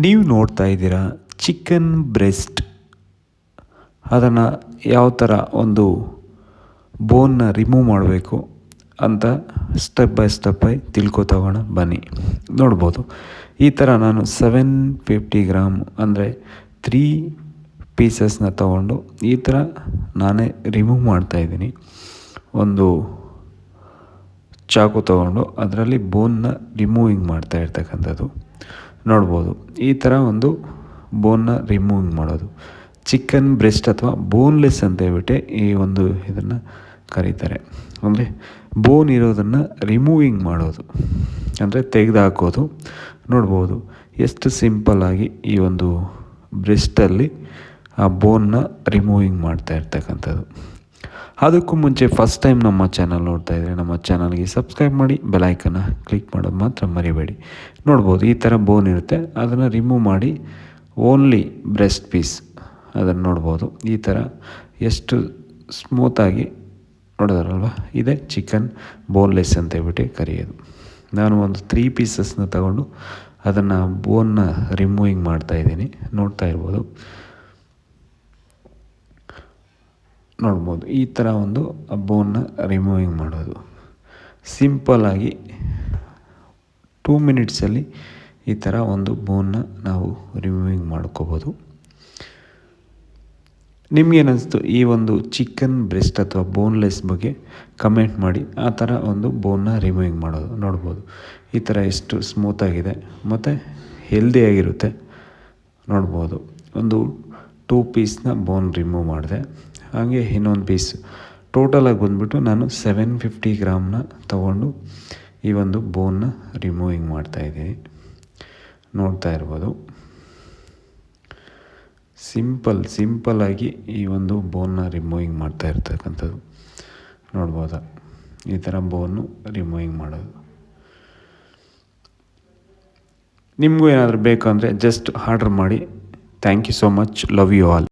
ನೀವು ನೋಡ್ತಾ ಇದ್ದೀರಾ ಚಿಕನ್ ಬ್ರೆಸ್ಟ್. ಅದನ್ನು ಯಾವ ಥರ ಒಂದು ಬೋನ್ನ ರಿಮೂವ್ ಮಾಡಬೇಕು ಅಂತ ಸ್ಟೆಪ್ ಬೈ ತಿಳ್ಕೊತಗೋಣ ಬನ್ನಿ. ನೋಡ್ಬೋದು ಈ ಥರ ನಾನು 750 ಗ್ರಾಮ್ ಅಂದರೆ 3 ಪೀಸಸ್ನ ತಗೊಂಡು ಈ ಥರ ನಾನೇ ರಿಮೂವ್ ಮಾಡ್ತಾಯಿದ್ದೀನಿ. ಒಂದು ಚಾಕು ತಗೊಂಡು ಅದರಲ್ಲಿ ಬೋನ್ನ ರಿಮೂವಿಂಗ್ ಮಾಡ್ತಾ ಇರ್ತಕ್ಕಂಥದ್ದು ನೋಡ್ಬೋದು. ಈ ಥರ ಒಂದು ಬೋನ್ನ ರಿಮೂವಿಂಗ್ ಮಾಡೋದು ಚಿಕನ್ ಬ್ರೆಸ್ಟ್ ಅಥವಾ ಬೋನ್ಲೆಸ್ ಅಂತ ಹೇಳ್ಬಿಟ್ಟು ಈ ಒಂದು ಇದನ್ನು ಕರೀತಾರೆ. ಅಂದರೆ ಬೋನ್ ಇರೋದನ್ನು ರಿಮೂವಿಂಗ್ ಮಾಡೋದು ಅಂದರೆ ತೆಗೆದು ಹಾಕೋದು. ನೋಡ್ಬೋದು ಎಷ್ಟು ಸಿಂಪಲ್ಲಾಗಿ ಈ ಒಂದು ಬ್ರೆಸ್ಟಲ್ಲಿ ಆ ಬೋನ್ನ ರಿಮೂವಿಂಗ್ ಮಾಡ್ತಾ ಇರ್ತಕ್ಕಂಥದ್ದು. ಅದಕ್ಕೂ ಮುಂಚೆ ಫಸ್ಟ್ ಟೈಮ್ ನಮ್ಮ ಚಾನಲ್ ನೋಡ್ತಾ ಇದ್ದರೆ ನಮ್ಮ ಚಾನಲ್ಗೆ ಸಬ್ಸ್ಕ್ರೈಬ್ ಮಾಡಿ, ಬೆಲೈಕನ್ನ ಕ್ಲಿಕ್ ಮಾಡೋದು ಮಾತ್ರ ಮರಿಬೇಡಿ. ನೋಡ್ಬೋದು ಈ ಥರ ಬೋನ್ ಇರುತ್ತೆ, ಅದನ್ನು ರಿಮೂವ್ ಮಾಡಿ ಓನ್ಲಿ ಬ್ರೆಸ್ಟ್ ಪೀಸ್ ಅದನ್ನು ನೋಡ್ಬೋದು. ಈ ಥರ ಎಷ್ಟು ಸ್ಮೂತಾಗಿ ನೋಡೋದಾರಲ್ವ, ಇದೇ ಚಿಕನ್ ಬೋನ್ಲೆಸ್ ಅಂತ ಹೇಳ್ಬಿಟ್ಟು ಕರೆಯೋದು. ನಾನು ಒಂದು 3 ಪೀಸಸ್ನ ತಗೊಂಡು ಅದನ್ನು ಬೋನ್ನ ರಿಮೂವಿಂಗ್ ಮಾಡ್ತಾಯಿದ್ದೀನಿ. ನೋಡ್ತಾ ಇರ್ಬೋದು. ನೋಡ್ಬೋದು ಈ ಥರ ಒಂದು ಬೋನ್ನ ರಿಮೂವಿಂಗ್ ಮಾಡೋದು ಸಿಂಪಲ್ಲಾಗಿ 2 ಮಿನಿಟ್ಸಲ್ಲಿ ಈ ಥರ ಒಂದು ಬೋನ್ನ ನಾವು ರಿಮೂವಿಂಗ್ ಮಾಡ್ಕೋಬೋದು. ನಿಮಗೇನಿಸ್ತು ಈ ಒಂದು ಚಿಕನ್ ಬ್ರೆಸ್ಟ್ ಅಥವಾ ಬೋನ್ಲೆಸ್ ಬಗ್ಗೆ ಕಮೆಂಟ್ ಮಾಡಿ. ಆ ಥರ ಒಂದು ಬೋನ್ನ ರಿಮೂವಿಂಗ್ ಮಾಡೋದು ನೋಡ್ಬೋದು. ಈ ಥರ ಎಷ್ಟು ಸ್ಮೂತಾಗಿದೆ ಮತ್ತು ಹೆಲ್ದಿಯಾಗಿರುತ್ತೆ ನೋಡ್ಬೋದು. ಒಂದು 2 ಪೀಸ್ನ ಬೋನ್ ರಿಮೂವ್ ಮಾಡಿದೆ. ಹಾಗೆ ಇನ್ನೊಂದು ಪೀಸ್ ಟೋಟಲಾಗಿ ಬಂದುಬಿಟ್ಟು ನಾನು 750 ಗ್ರಾಮ್ನ ತಗೊಂಡು ಈ ಒಂದು ಬೋನ್ನ ರಿಮೂವಿಂಗ್ ಮಾಡ್ತಾಯಿದ್ದೀನಿ. ನೋಡ್ತಾ ಇರ್ಬೋದು. ಸಿಂಪಲ್ಲಾಗಿ ಈ ಒಂದು ಬೋನ್ನ ರಿಮೂವಿಂಗ್ ಮಾಡ್ತಾ ಇರ್ತಕ್ಕಂಥದ್ದು ನೋಡ್ಬೋದಾ. ಈ ಥರ ಬೋನ್ನು ರಿಮೂವಿಂಗ್ ಮಾಡೋದು. ನಿಮಗೂ ಏನಾದರೂ ಬೇಕು ಅಂದರೆ ಜಸ್ಟ್ ಆರ್ಡ್ರ್ ಮಾಡಿ. Thank you so much. Love you all.